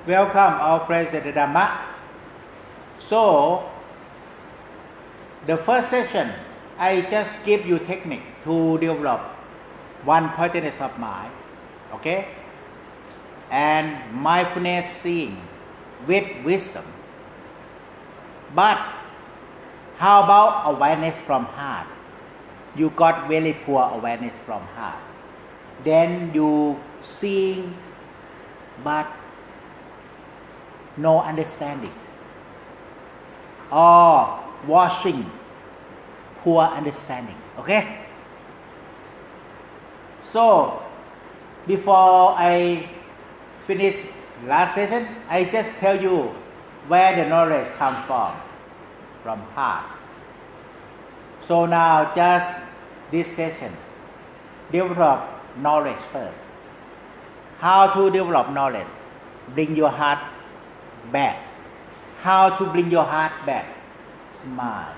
Welcome our friends at the Dhamma. So, the first session, I just give you technique to develop one pointedness of mind, okay? And mindfulness seeing with wisdom. But how about awareness from heart? You got very poor awareness from heart. Then you seeing but no understanding. Or watching, poor understanding. Okay? So, before I finish last session, I just tell you where the knowledge comes from heart. So now just this session, develop knowledge first. How to develop knowledge? Bring your heart back. How to bring your heart back? Smile.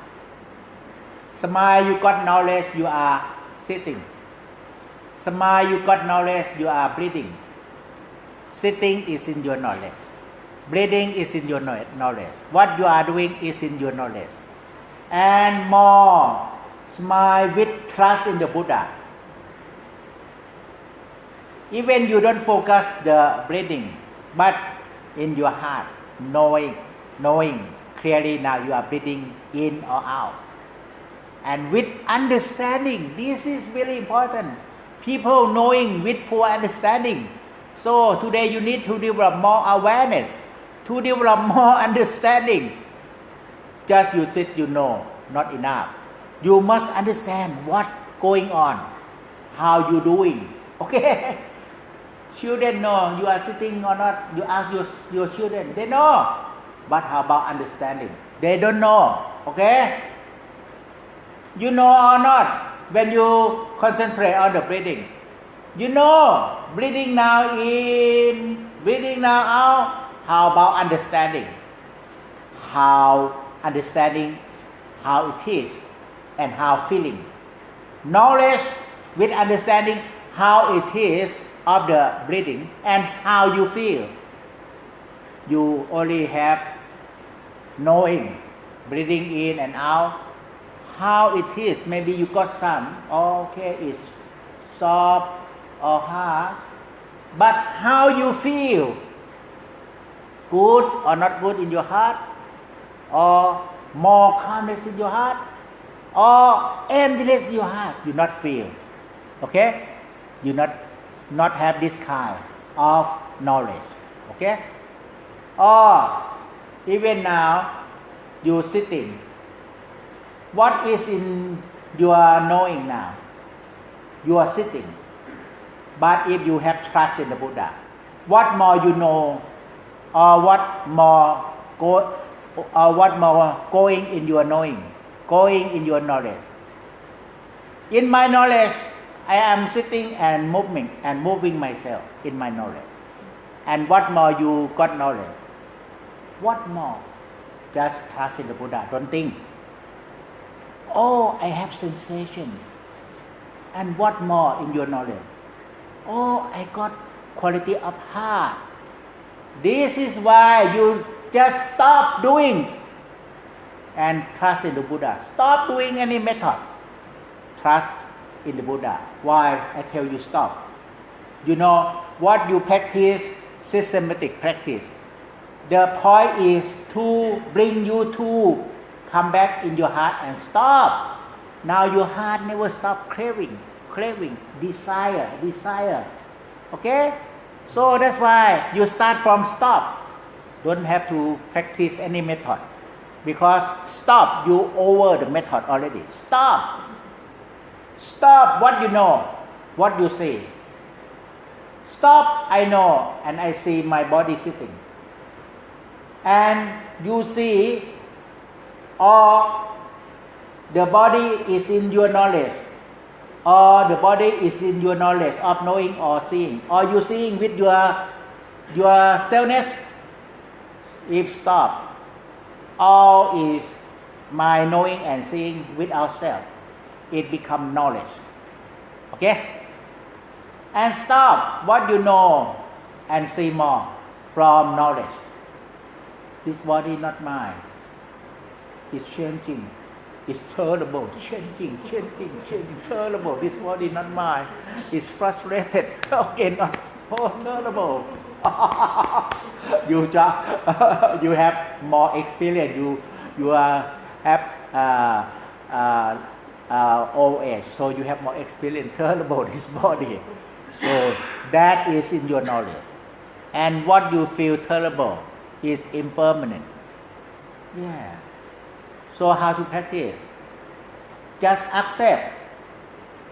Smile, you got knowledge, you are sitting. Smile, you got knowledge, you are breathing. Sitting is in your knowledge. Breathing is in your knowledge. What you are doing is in your knowledge. And more, smile with trust in the Buddha. Even you don't focus the breathing, but in your heart, knowing clearly now you are breathing in or out. And with understanding, this is very important. People knowing with poor understanding. So today you need to develop more awareness, to develop more understanding. Just you sit, you know, not enough. You must understand what going on, how you doing. Okay? Children know you are sitting or not. You ask your children, they know. But how about understanding? They don't know. Okay? You know or not when you concentrate on the breathing. You know, breathing now in, breathing now out. How about understanding? Understanding how it is and how feeling. Knowledge with understanding how it is of the breathing and how you feel. You only have knowing, breathing in and out, how it is. Maybe you got some, okay, it's soft or hard, but how you feel, good or not good in your heart, or more calmness in your heart, or emptiness in your heart, you not feel. Okay? You not have this kind of knowledge. Okay? Or even now you sitting. What is in your knowing now? You are sitting. But if you have trust in the Buddha, what more you know, or what more going in your knowing, going in your knowledge. In my knowledge, I am sitting and moving myself in my knowledge. And what more you got knowledge? What more? Just trust in the Buddha. Don't think, oh, I have sensation. And what more in your knowledge? Oh, I got quality of heart. This is why you just stop doing and trust in the Buddha. Stop doing any method. Trust in the Buddha. Why I tell you stop? You know what you practice, systematic practice. The point is to bring you to come back in your heart and stop. Now your heart never stop craving, desire. Okay? So that's why you start from stop. Don't have to practice any method. Because stop, you over the method already. Stop. Stop what you know, what you see. Stop, I know, and I see my body sitting. And you see, or the body is in your knowledge, or the body is in your knowledge of knowing or seeing, or you seeing with your selfness. If stop, all is my knowing and seeing without self. It becomes knowledge. Okay? And stop what you know and see more. from knowledge. This body not mine. It's changing. It's terrible. Changing, terrible. This body not mine. It's frustrated. Okay, not terrible. You have more experience. You have old age, so you have more experience. Terrible, this body. So that is in your knowledge. And what you feel terrible is impermanent. Yeah. So how to practice? Just accept.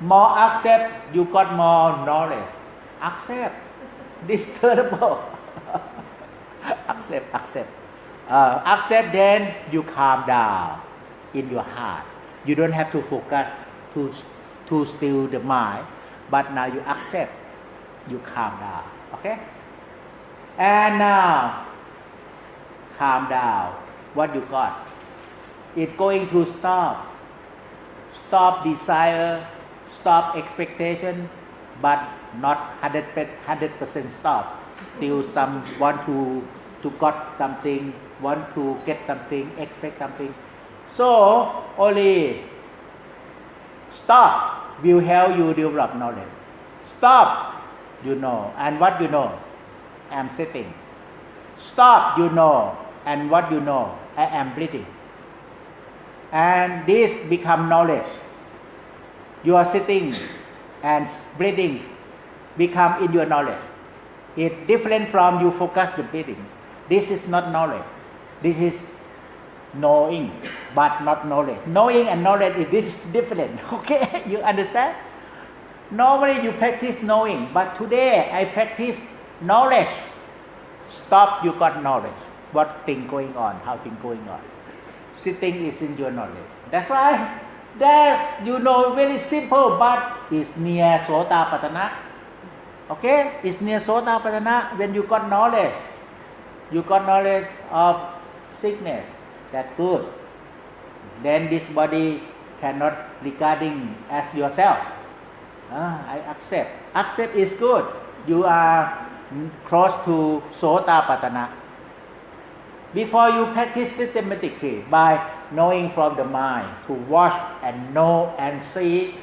More accept, you got more knowledge. Accept. This terrible. Accept. Accept, then you calm down in your heart. You don't have to focus to still the mind, but now you accept. You calm down. Okay? And now, calm down. What you got? It's going to stop. Stop desire, stop expectation, but not 100% stop. Still some want to got something, want to get something, expect something. So only stop will help you develop knowledge. Stop, you know, and what you know? I am sitting. Stop, you know, and what you know? I am breathing. And this become knowledge. You are sitting and breathing become in your knowledge. It's different from you focus the breathing. This is not knowledge. This is knowing, but not knowledge. Knowing and knowledge is different. Okay, you understand? Normally you practice knowing, but today I practice knowledge. Stop, you got knowledge. What thing going on? How thing going on? Sitting is in your knowledge. That's right. That you know very simple, but it's near Sotapattana. Okay, it's near Sotapattana when you got knowledge. You got knowledge of sickness. That's good. Then this body cannot regarding as yourself. I accept. Accept is good. You are close to Sotapattana. Before you practice systematically by knowing from the mind, to watch and know and see,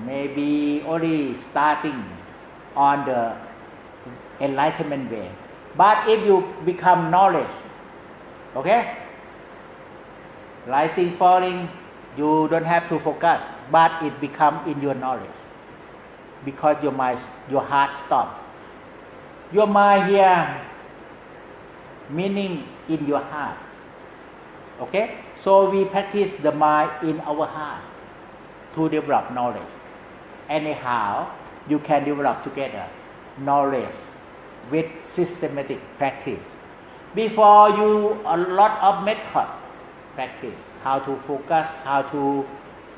maybe only starting on the enlightenment way. But if you become knowledge, okay, rising, falling, you don't have to focus, but it become in your knowledge because your mind, your heart stop. Your mind here, meaning in your heart. Okay, so we practice the mind in our heart to develop knowledge. Anyhow, you can develop together knowledge with systematic practice. Before you, a lot of method practice, how to focus, how to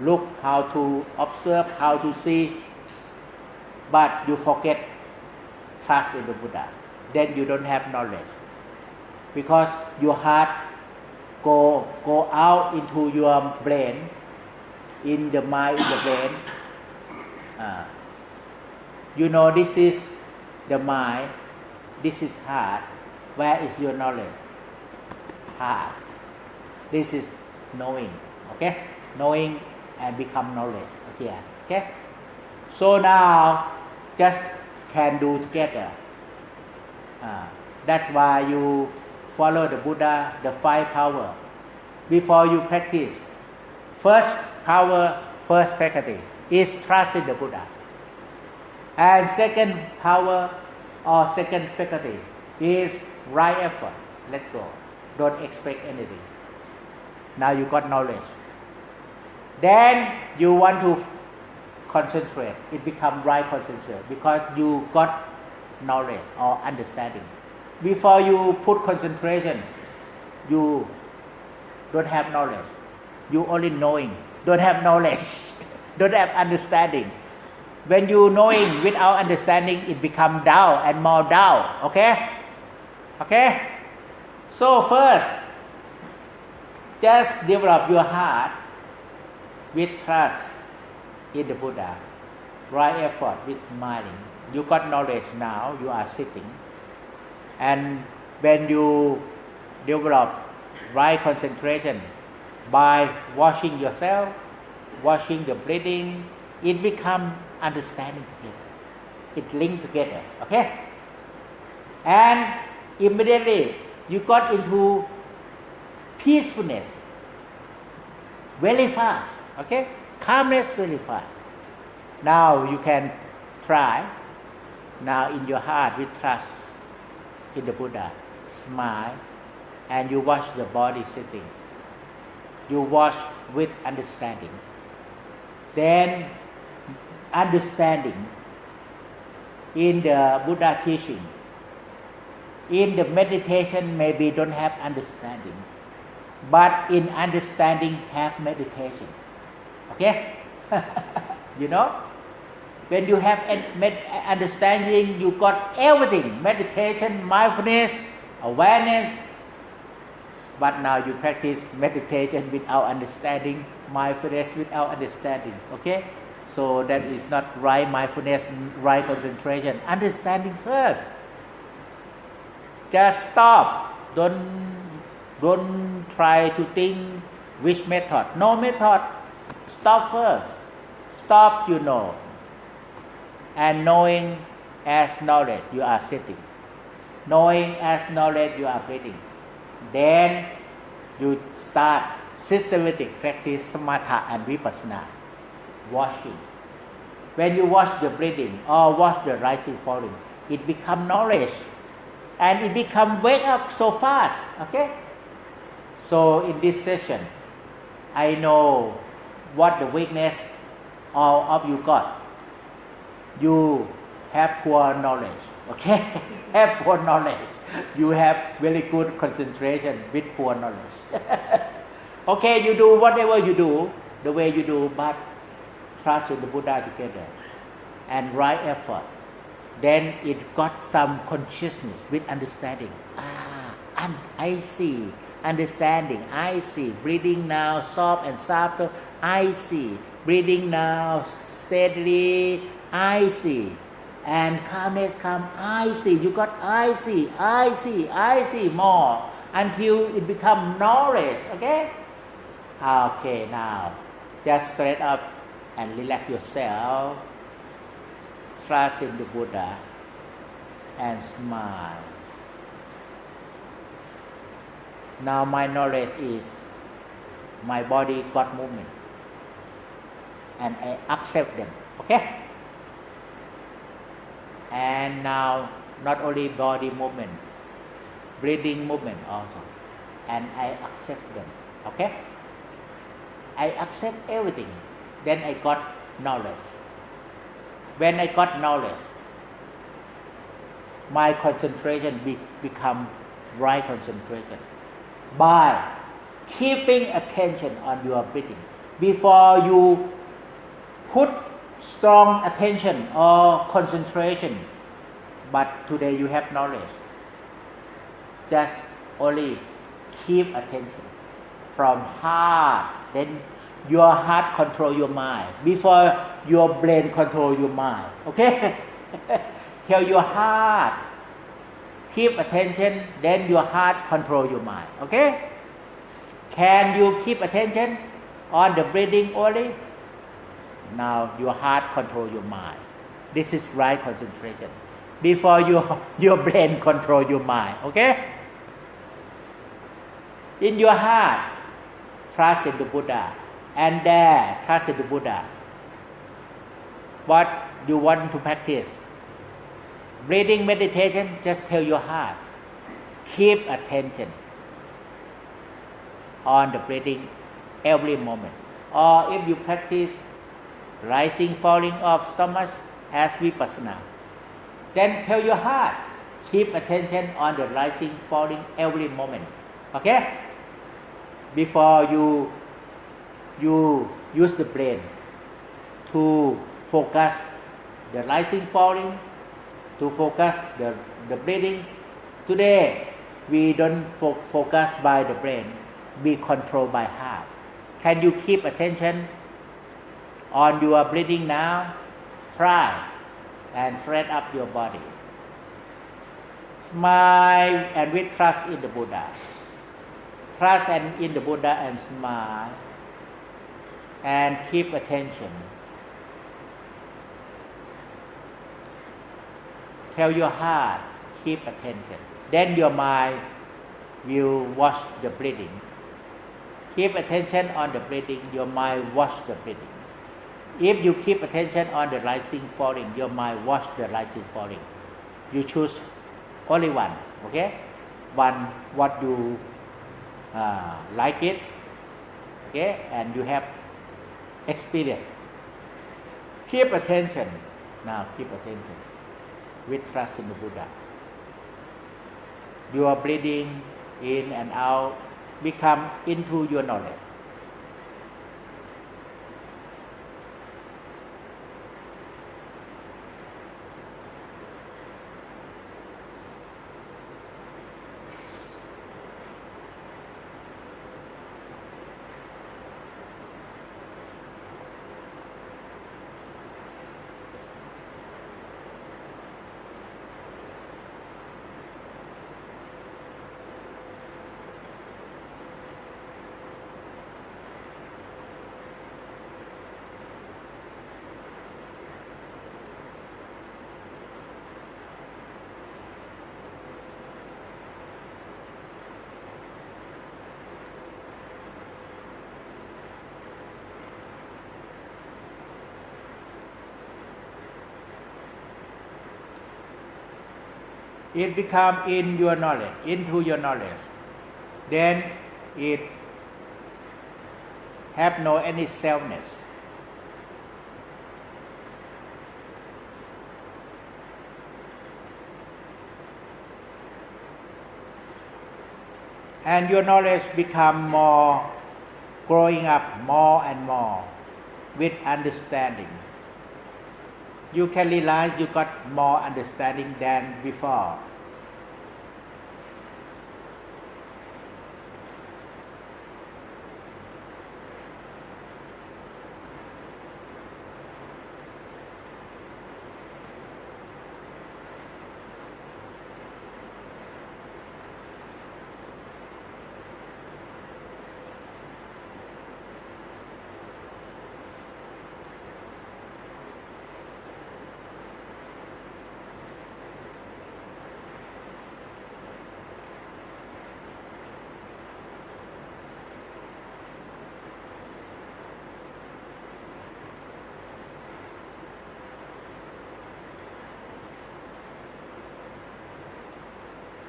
look, how to observe, how to see, but you forget trust in the Buddha. Then you don't have knowledge because your heart go out into your brain, in the mind, in the brain. You know, this is the mind, this is heart. Where is your knowledge? Heart. This is knowing. Okay, knowing and become knowledge. Okay. So now just can do together. That's why you follow the Buddha, the 5 power. Before you practice, first power, first faculty is trust in the Buddha. And second power or second faculty is right effort. Let go. Don't expect anything. Now you got knowledge. Then you want to concentrate. It becomes right concentrate because you got knowledge or understanding. Before you put concentration, you don't have knowledge. You only knowing. Don't have knowledge. Don't have understanding. When you knowing without understanding, it become doubt and more doubt. Okay? So first, just develop your heart with trust in the Buddha. Right effort with smiling. You got knowledge now. You are sitting. And when you develop right concentration by watching yourself, watching the breathing, it becomes understanding together. It linked together, okay? And immediately you got into peacefulness very fast, okay? Calmness very fast. Now you can try. Now in your heart with trust in the Buddha, smile, and you watch the body sitting. You watch with understanding. Then understanding in the Buddha teaching. In the meditation maybe don't have understanding, but in understanding have meditation. Okay? You know? When you have understanding, you got everything. Meditation, mindfulness, awareness. But now you practice meditation without understanding, mindfulness without understanding. Okay? So that is not right mindfulness, right concentration. Understanding first. Just stop. Don't try to think which method. No method. Stop first. Stop, you know. And knowing as knowledge, you are sitting. Knowing as knowledge, you are breathing. Then you start systematic practice samatha and vipassana. Watching. When you watch the breathing or watch the rising falling, it becomes knowledge. And it becomes wake up so fast. Okay? So in this session, I know what the weakness all of you got. You have poor knowledge. Okay? Have poor knowledge. You have very good concentration with poor knowledge. Okay, you do whatever you do, the way you do, but trust in the Buddha together and right effort. Then it got some consciousness with understanding. I see. Understanding. I see. Breathing now, soft and softer. I see. Breathing now, steadily. I see. And calmness come. I see. You got I see. I see. I see more until it become knowledge. Okay? Okay, now just straight up and relax yourself. Trust in the Buddha and smile. Now my knowledge is my body got movement and I accept them. Okay? And now not only body movement, breathing movement also. And I accept them. Okay? I accept everything. Then I got knowledge. When I got knowledge, my concentration become right concentration by keeping attention on your breathing. Before you put strong attention or concentration, but today you have knowledge, just only keep attention from heart. Then your heart control your mind before your brain control your mind. Okay? Tell your heart, keep attention, then your heart control your mind. Okay? Can you keep attention on the breathing only? Now your heart control your mind. This is right concentration. Before your brain control your mind. Okay? In your heart, trust in the Buddha. And there, trust in the Buddha. What you want to practice? Breathing meditation, just tell your heart. Keep attention on the breathing every moment. Or if you practice rising, falling of stomach as vipassana, then tell your heart, keep attention on the rising, falling every moment. Okay? Before you use the brain to focus the rising, falling, to focus the breathing. Today, we don't focus by the brain, be controlled by heart. Can you keep attention on your breathing now? Try and straighten up your body. Smile and with trust in the Buddha. Trust and in the Buddha and smile. And keep attention. Tell your heart, keep attention. Then your mind will watch the breathing. Keep attention on the breathing, your mind watch the breathing. If you keep attention on the rising, falling, your mind watch the rising, falling. You choose only one, okay? One, what you like it, okay? And you have experience. Keep attention. Now keep attention with trust in the Buddha. Your breathing in and out become into your knowledge. It become in your knowledge, into your knowledge. Then it have no any selfness. And your knowledge become more growing up more and more with understanding. You can realize you got more understanding than before.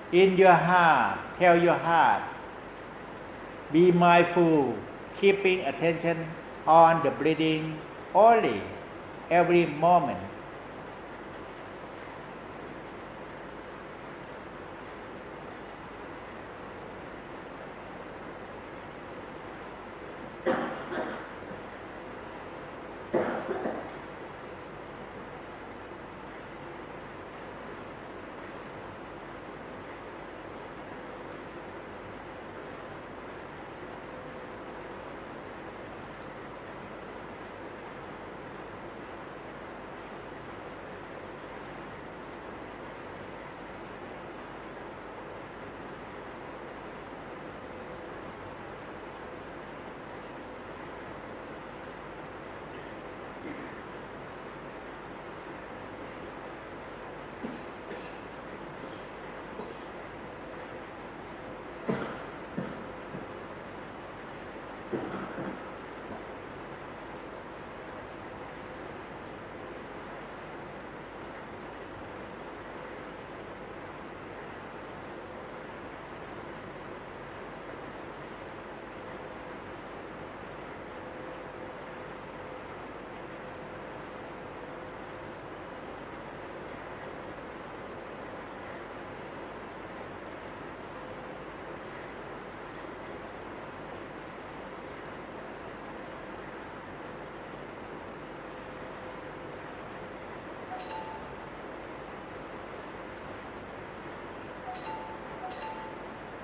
In your heart, tell your heart, be mindful, keeping attention on the breathing only, every moment.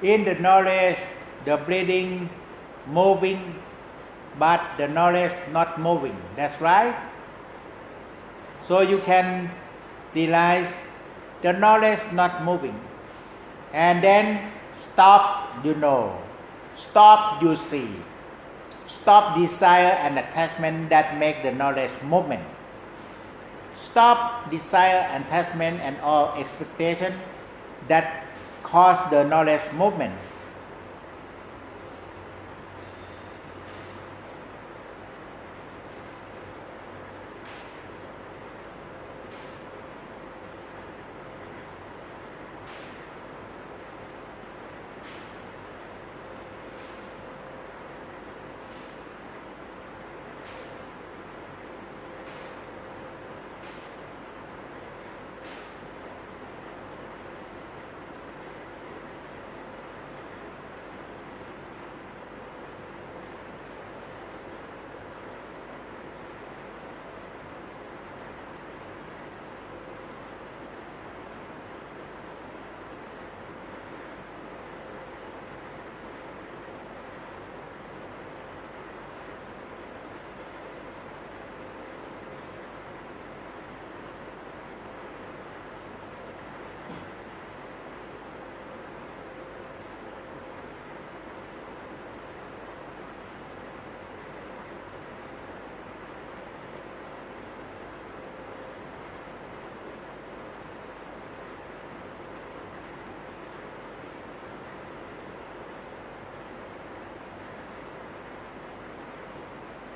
In the knowledge, the breathing moving, but the knowledge not moving. That's right. So you can realize the knowledge not moving, And then stop, you know. Stop, you see. Stop desire and attachment that make the knowledge movement. Stop desire, attachment, and all expectation that cause the knowledge movement.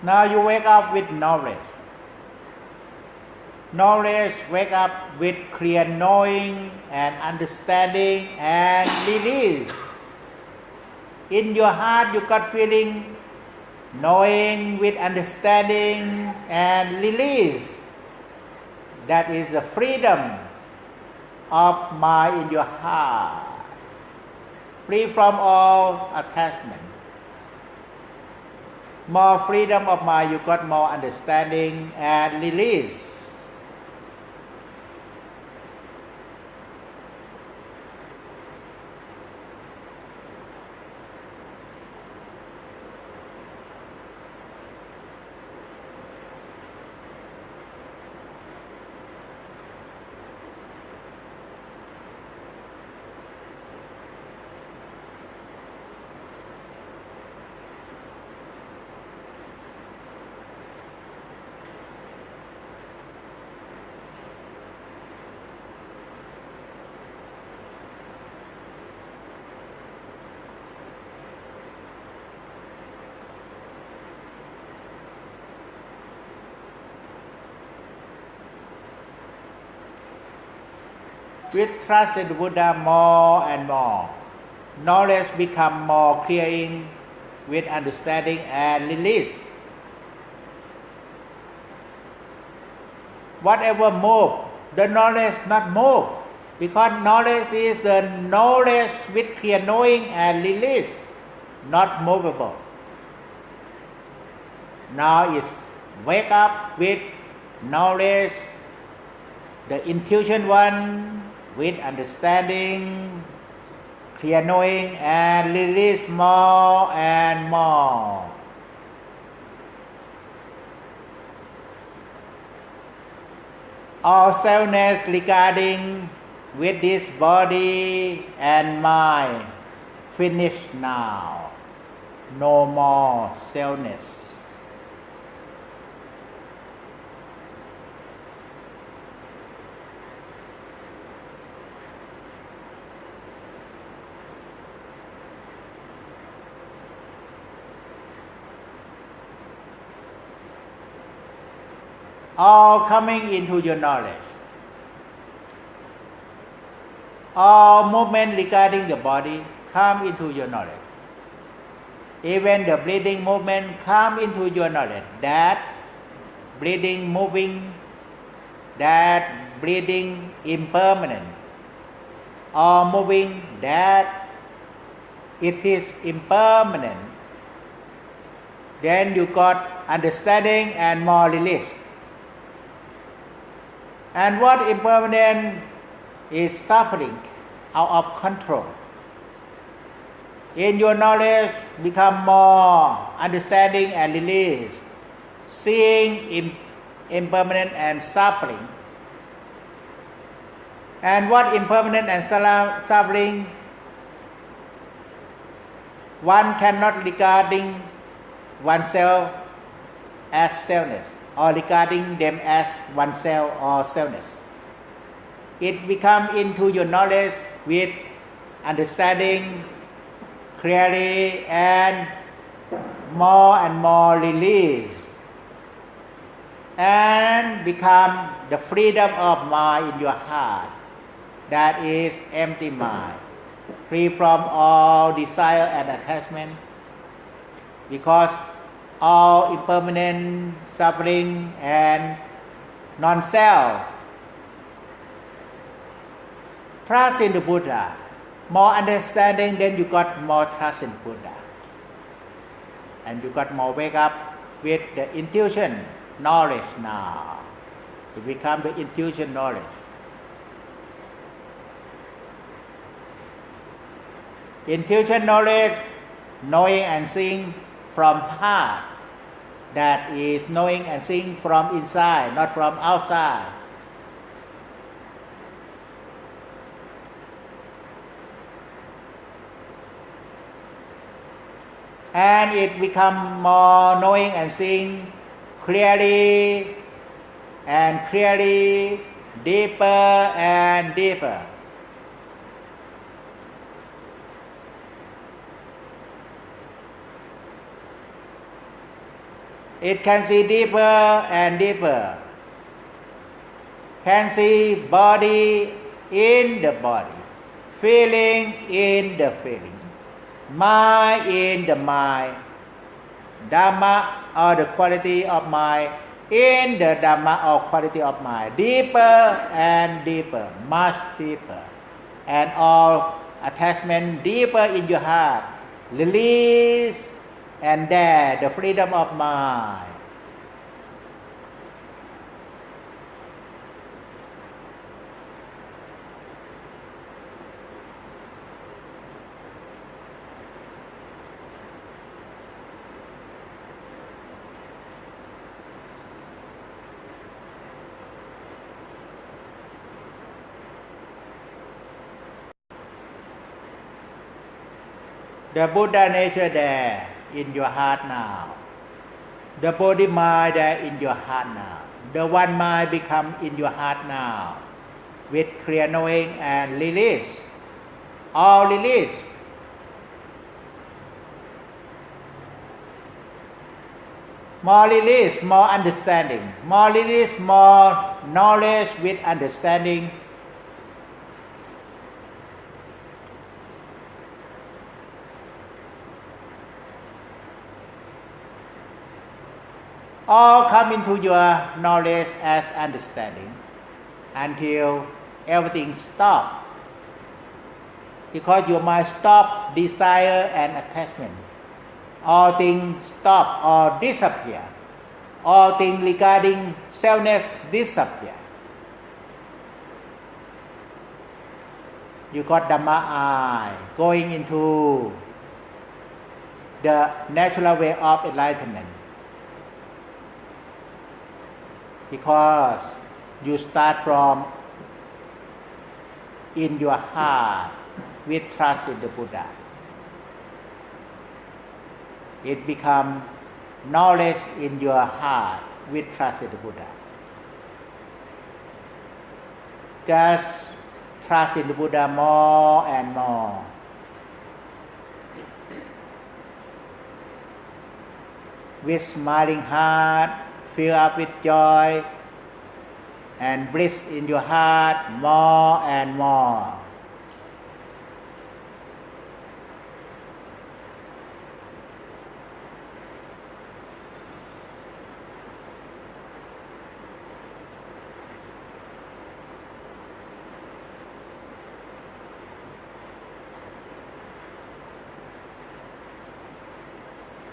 Now you wake up with knowledge. Knowledge wake up with clear knowing and understanding and release. In your heart you got feeling, knowing with understanding and release. That is the freedom of mind in your heart. Free from all attachment. More freedom of mind, you got more understanding and release. With trust in the Buddha more and more, knowledge become more clearing with understanding and release. Whatever move, the knowledge not move, because knowledge is the knowledge with clear knowing and release, not movable. Now is wake up with knowledge, the intuition one, with understanding, clear knowing, and release more and more. All selfness regarding with this body and mind, finish now. No more selfness. All coming into your knowledge. All movement regarding the body come into your knowledge. Even the breathing movement come into your knowledge. That breathing moving, that breathing impermanent. All moving, that it is impermanent. Then you got understanding and more release. And what impermanent is suffering out of control. In your knowledge become more understanding and release, seeing impermanent and suffering. And what impermanent and suffering One cannot regarding oneself as selfness or regarding them as oneself or selfness. It becomes into your knowledge with understanding clearly and more release, and become the freedom of mind in your heart, that is empty mind, free from all desire and attachment, because all impermanent suffering and non-self. Trust in the Buddha. More understanding, then you got more trust in Buddha. And you got more wake up with the intuition knowledge now. It becomes the intuition knowledge. Intuition knowledge, knowing and seeing from heart. That is knowing and seeing from inside, not from outside. And it becomes more knowing and seeing clearly and clearly, deeper and deeper. It can see deeper and deeper. Can see body in the body, feeling in the feeling, mind in the mind, Dhamma or the quality of mind in the Dhamma or quality of mind, deeper and deeper, much deeper, and all attachment deeper in your heart, release, and there the freedom of mind. The Buddha nature there in your heart now. The body mind there in your heart now. The one mind become in your heart now. With clear knowing and release. All release. More release, more understanding. More release, more knowledge with understanding. All come into your knowledge as understanding until everything stops. Because your mind stop desire and attachment. All things stop or disappear. All things regarding selfness disappear. You got Dhamma eye going into the natural way of enlightenment. Because you start from in your heart with trust in the Buddha. It becomes knowledge in your heart with trust in the Buddha. Just trust in the Buddha more and more. With smiling heart, fill up with joy and bliss in your heart more and more.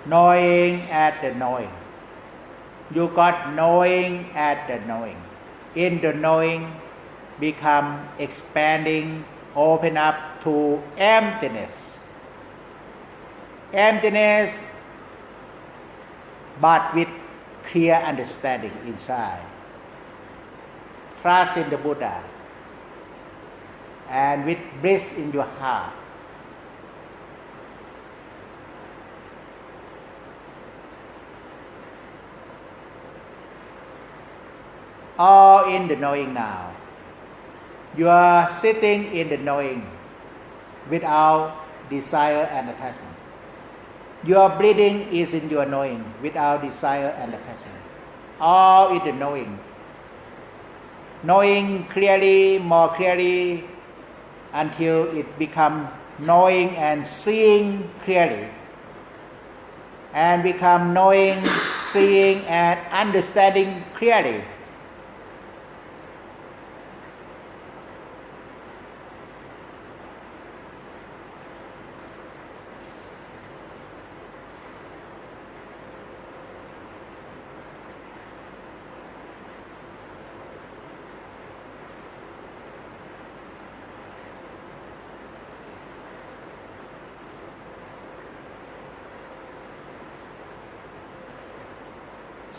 Knowing at the knowing. You got knowing at the knowing. In the knowing become expanding, open up to emptiness. Emptiness, but with clear understanding inside. Trust in the Buddha and with bliss in your heart. all in the knowing now. You are sitting in the knowing without desire and attachment. Your breathing is in your knowing without desire and attachment. All in the knowing. Knowing clearly, more clearly, until it becomes knowing and seeing clearly. And become knowing, seeing, and understanding clearly.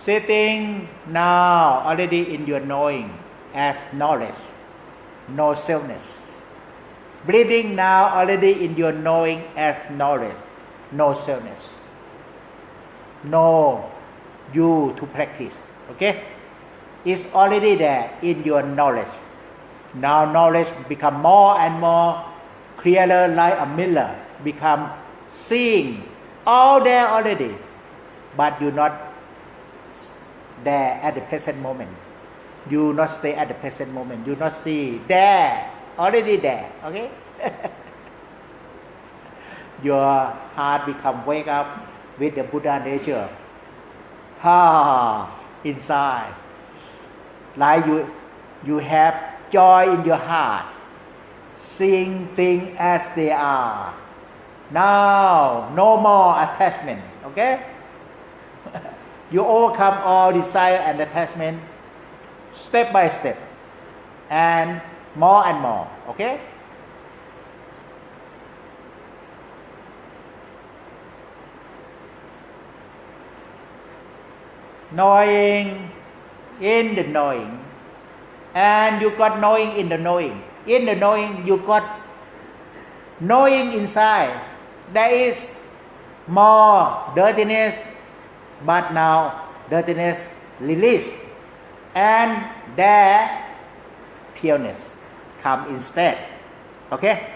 Sitting now already in your knowing as knowledge, no selfness. Breathing now already in your knowing as knowledge, no selfness. No you to practice. Okay? It's already there in your knowledge. Now knowledge become more and more clearer like a mirror, become seeing all there already, but you not there at the present moment. You not stay at the present moment. You not see there, already there. Okay? Your heart become wake up with the Buddha nature. Inside. Like you have joy in your heart. Seeing things as they are. Now, no more attachment. Okay? You overcome all desire and attachment step by step and more, okay? Knowing in the knowing, and you got knowing in the knowing. In the knowing, you got knowing inside. There is more dirtiness, but now dirtiness release, and there pureness come instead. Okay?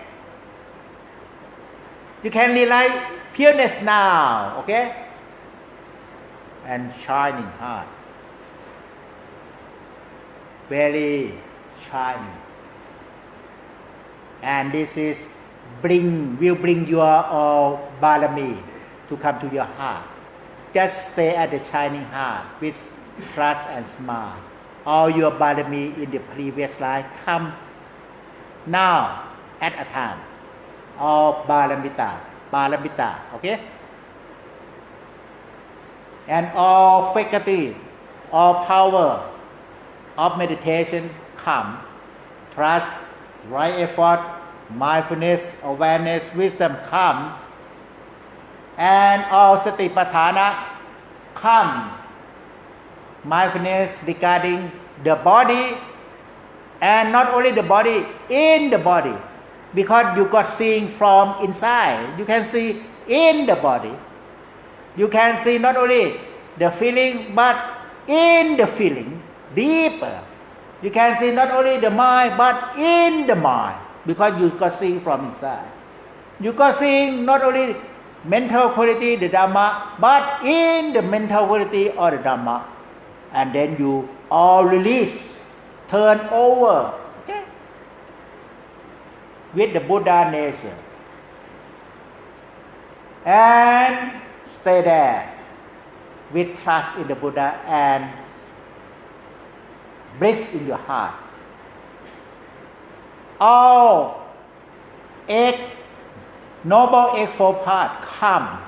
You can realize pureness now. Okay? And shining heart, very shining. And this is will bring your all barami to come to your heart. Just stay at the shining heart with trust and smile. All your barami in the previous life come now at a time. All baramita, okay? And all faculty, all power of meditation come. Trust, right effort, mindfulness, awareness, wisdom come. And all satipatthana come. Mindfulness regarding the body, and not only the body, in the body. Because you got seeing from inside. You can see in the body. You can see not only the feeling, but in the feeling, deeper. You can see not only the mind, but in the mind, because you got seeing from inside. You got seeing not only mental quality, the Dhamma, but in the mental quality or the Dhamma. And then you all release, turn over, okay? With the Buddha nature. And stay there with trust in the Buddha and bliss in your heart. All noble eightfold path come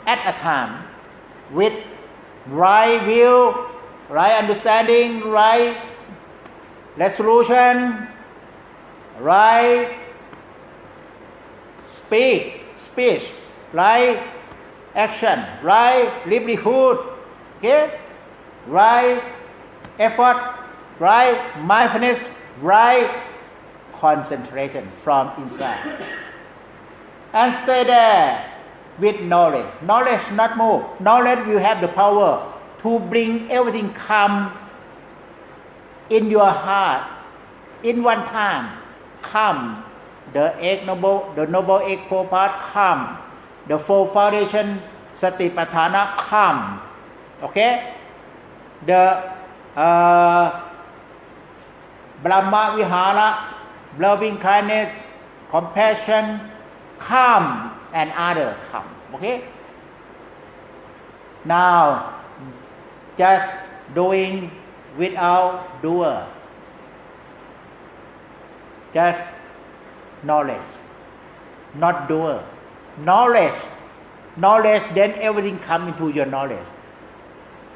at a time with right will, right understanding, right resolution, right speech, right action, right livelihood, okay? Right effort, right mindfulness, right concentration from inside. And stay there with knowledge. Knowledge not move. Knowledge will have the power to bring everything come in your heart in one time. Come, the noble eightfold path come, the four foundation Satipatthana come. Okay, the Brahma Vihara, loving kindness, compassion come, and other come. Okay, now just doing without doer, just knowledge, not doer. Knowledge, then everything come into your knowledge.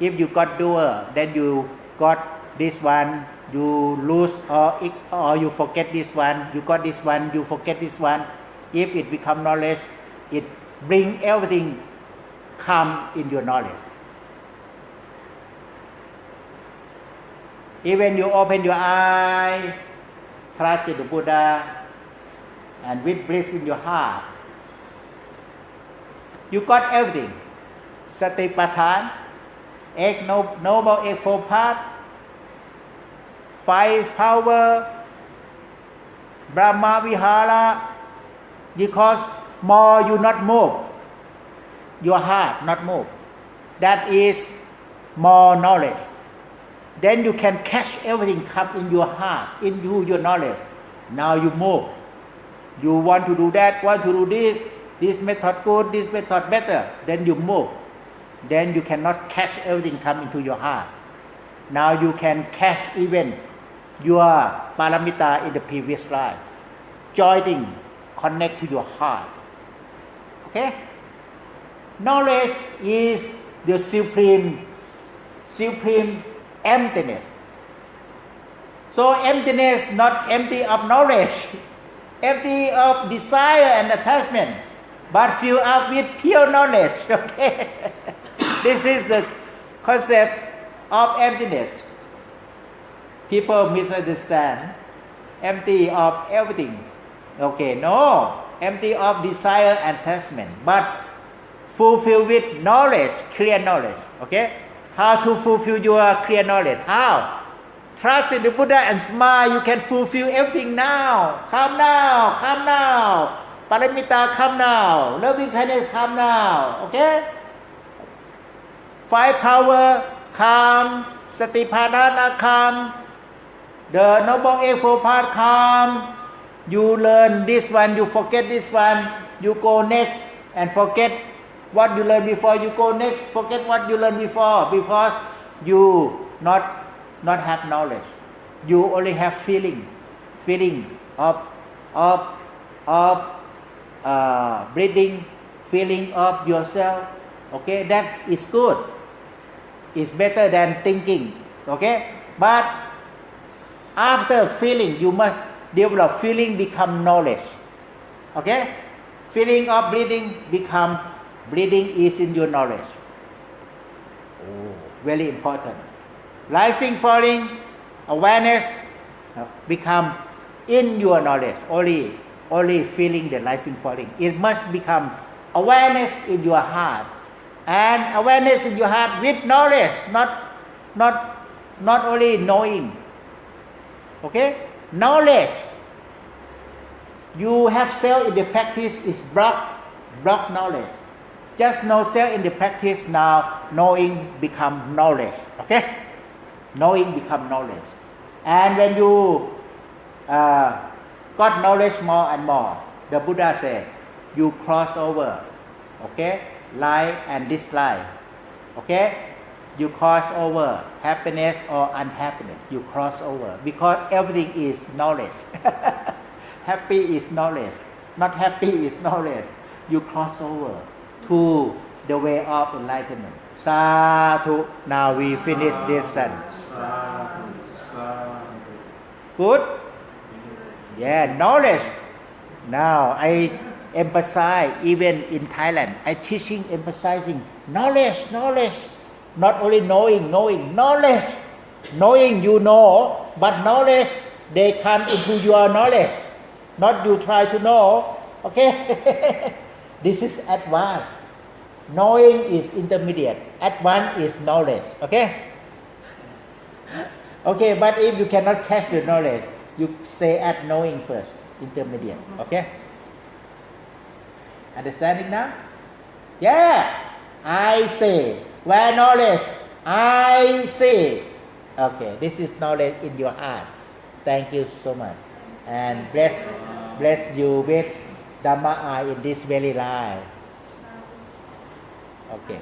If you got doer, then you got this one, you lose or you forget this one. You got this one, you forget this one. If it become knowledge, it bring everything come in your knowledge. Even you open your eye, trust in the Buddha, and with bliss in your heart, you got everything. Satipatthana, noble eightfold path, five power, Brahma Vihara, because more you not move, your heart not move. That is more knowledge. Then you can catch everything come in your heart, into your knowledge. Now you move. You want to do that, want to do this method good, this method better. Then you move. Then you cannot catch everything come into your heart. Now you can catch even your paramita in the previous life. Joining, connect to your heart. Okay? Knowledge is the supreme emptiness. So emptiness, not empty of knowledge, empty of desire and attachment, but filled up with pure knowledge. Okay? This is the concept of emptiness. People misunderstand. Empty of everything. Okay, no. Empty of desire and attachment, but fulfilled with knowledge, clear knowledge. Okay? How to fulfill your clear knowledge? How? Trust in the Buddha and smile. You can fulfill everything now. Come now. Come now. Paramita, come now. Loving kindness, come now. Okay? Five power, come. Satipatthana, come. The noble eightfold path, come. You learn this one, you forget this one. You go next and forget what you learned before. You go next, forget what you learned before, because you not have knowledge. You only have feeling of breathing, feeling of yourself. Okay, that is good. It's better than thinking. Okay, but after feeling, you must develop feeling, become knowledge. Okay, feeling of breathing is in your knowledge. Oh, very important. Rising, falling, awareness become in your knowledge. Only feeling the rising, falling. It must become awareness in your heart, and awareness in your heart with knowledge, not only knowing. Okay, knowledge. You have self in the practice is block knowledge. Just know self in the practice, now knowing become knowledge. Okay, knowing become knowledge. And when you got knowledge more and more, the Buddha said, you cross over. Okay, like and dislike. Okay, you cross over happiness or unhappiness. You cross over because everything is knowledge. Happy is knowledge, not happy is knowledge. You cross over to the way of enlightenment. Sadhu. Now we finish this sentence. Good? Yeah, knowledge. Now I emphasize, even in Thailand, I teaching, emphasizing knowledge. Not only knowing, knowledge. Knowing you know, but knowledge, they come into your knowledge. Not you try to know. Okay? This is advanced. Knowing is intermediate. Advanced is knowledge. Okay? Okay, but if you cannot catch the knowledge, you stay at knowing first. Intermediate. Okay? Understanding now? Yeah. I say. Where knowledge? I say. Okay, this is knowledge in your heart. Thank you so much. And bless you with Dhamma in this very life. Okay.